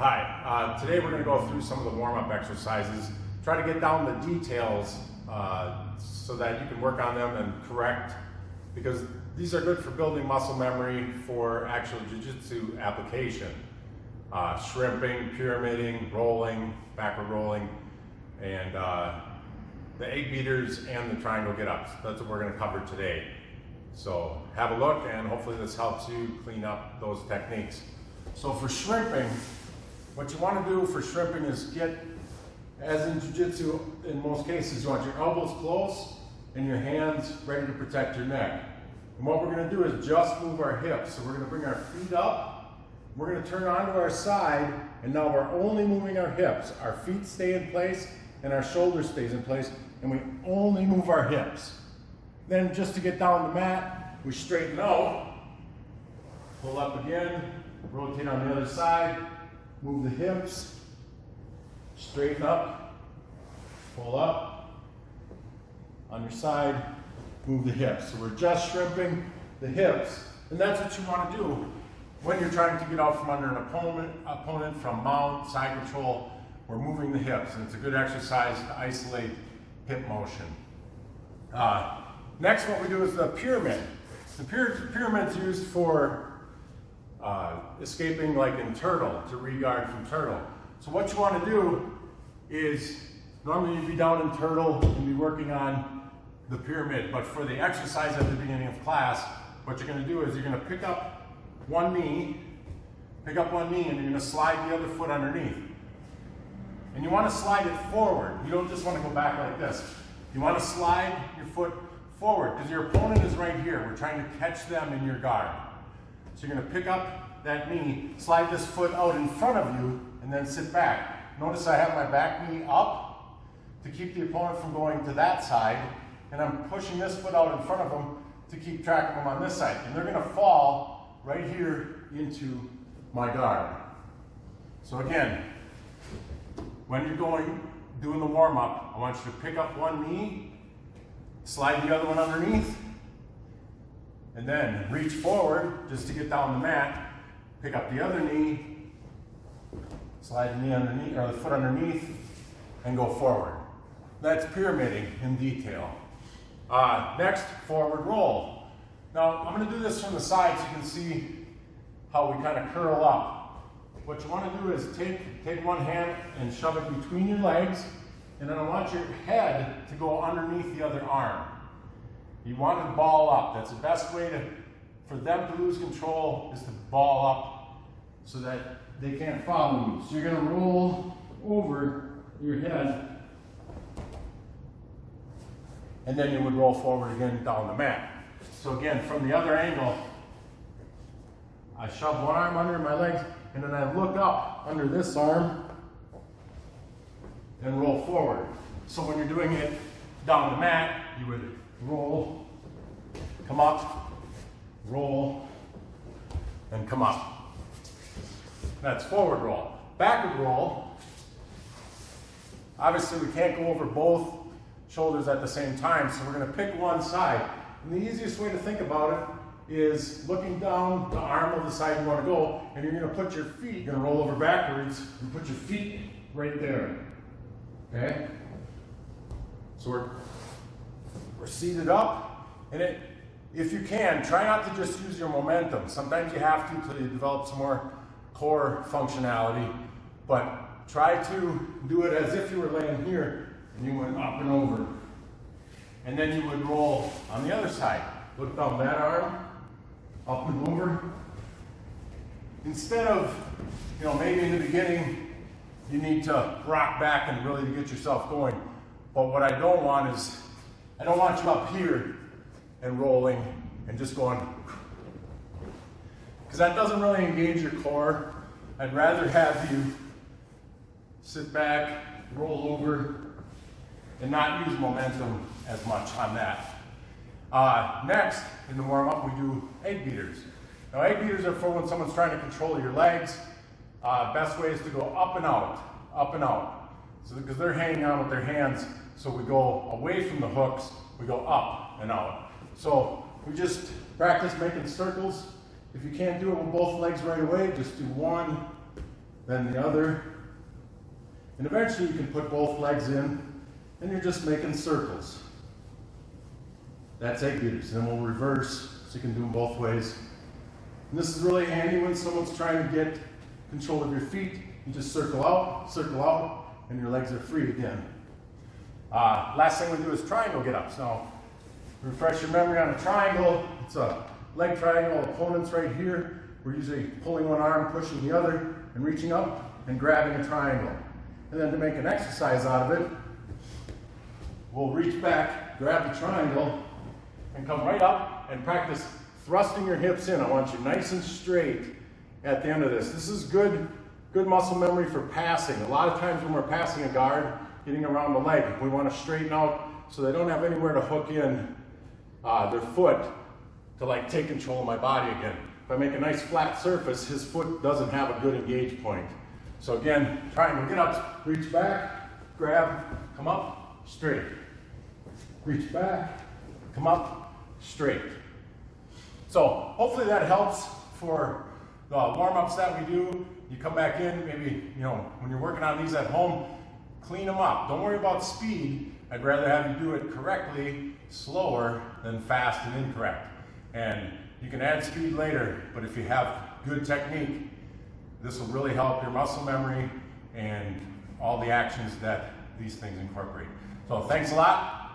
Hi, today we're going to go through some of the warm-up exercises, try to get down the details so that you can work on them and correct, because these are good for building muscle memory for actual jiu-jitsu application. Shrimping, pyramiding, rolling, backward rolling, and the egg beaters and the triangle get-ups. That's what we're going to cover today. So have a look, and hopefully this helps you clean up those techniques. So for shrimping, what you want to do for shrimping is get, as in jiu-jitsu, in most cases, you want your elbows close and your hands ready to protect your neck. And what we're going to do is just move our hips. So we're going to bring our feet up, we're going to turn onto our side, and now we're only moving our hips. Our feet stay in place and our shoulder stays in place, and we only move our hips. Then just to get down the mat, we straighten out, pull up again, rotate on the other side, move the hips, straighten up, pull up, on your side, move the hips. So we're just shrimping the hips, and that's what you want to do when you're trying to get out from under an opponent from mount, side control. We're moving the hips, and it's a good exercise to isolate hip motion. Next, what we do is the pyramid. The pyramid's used for escaping, like in turtle, to re-guard from turtle. So what you want to do is, normally you'd be down in turtle and be working on the pyramid, but for the exercise at the beginning of class, what you're going to do is you're going to pick up one knee, and you're going to slide the other foot underneath. And you want to slide it forward. You don't just want to go back like this. You want to slide your foot forward, because your opponent is right here. We're trying to catch them in your guard. So you're going to pick up that knee, slide this foot out in front of you, and then sit back. Notice I have my back knee up to keep the opponent from going to that side, and I'm pushing this foot out in front of them to keep track of them on this side. And they're going to fall right here into my guard. So again, when you're doing the warm-up, I want you to pick up one knee, slide the other one underneath, and then reach forward just to get down the mat, pick up the other knee, slide the knee underneath, or the foot underneath, and go forward. That's pyramiding in detail. Next, forward roll. Now, I'm going to do this from the side so you can see how we kind of curl up. What you want to do is take one hand and shove it between your legs, and then I want your head to go underneath the other arm. You want to ball up. That's the best way for them to lose control, is to ball up so that they can't follow you. So you're going to roll over your head, and then you would roll forward again down the mat. So again, from the other angle, I shove one arm under my legs, and then I look up under this arm and roll forward. So when you're doing it down the mat, you would roll, come up, roll, and come up. That's forward roll. Backward roll, obviously we can't go over both shoulders at the same time, so we're going to pick one side. And the easiest way to think about it is looking down the arm of the side you want to go, and you're going to put your feet, you're going to roll over backwards and put your feet right there. Okay? So we're seated up, and if you can, try not to just use your momentum. Sometimes you have to develop some more core functionality, but try to do it as if you were laying here and you went up and over. And then you would roll on the other side. Look down that arm, up and over. Instead of, maybe in the beginning, you need to rock back and really to get yourself going. But what I don't want is, I don't want you up here and rolling and just going, because that doesn't really engage your core. I'd rather have you sit back, roll over, and not use momentum as much on that. Next, in the warm-up, we do egg beaters. Now, egg beaters are for when someone's trying to control your legs. Best way is to go up and out, up and out. So because they're hanging on with their hands, so we go away from the hooks, we go up and out. So we just practice making circles. If you can't do it with both legs right away, just do one, then the other, and eventually you can put both legs in, and you're just making circles. That's egg beaters. Then we'll reverse, so you can do them both ways. And this is really handy when someone's trying to get control of your feet. You just circle out, and your legs are free again. Last thing we do is triangle get-ups. Now, refresh your memory on a triangle. It's a leg triangle. Opponent's right here. We're usually pulling one arm, pushing the other, and reaching up and grabbing a triangle. And then to make an exercise out of it, we'll reach back, grab the triangle, and come right up and practice thrusting your hips in. I want you nice and straight at the end of this. This is good muscle memory for passing. A lot of times when we're passing a guard, getting around the leg, we want to straighten out so they don't have anywhere to hook in their foot to like take control of my body again. If I make a nice flat surface, his foot doesn't have a good engage point. So again, triangle get-ups, reach back, grab, come up, straight. Reach back, come up, straight. So hopefully that helps for the warm-ups that we do. You come back in, maybe, when you're working on these at home, clean them up. Don't worry about speed. I'd rather have you do it correctly, slower than fast and incorrect. And you can add speed later, but if you have good technique, this will really help your muscle memory and all the actions that these things incorporate. So thanks a lot.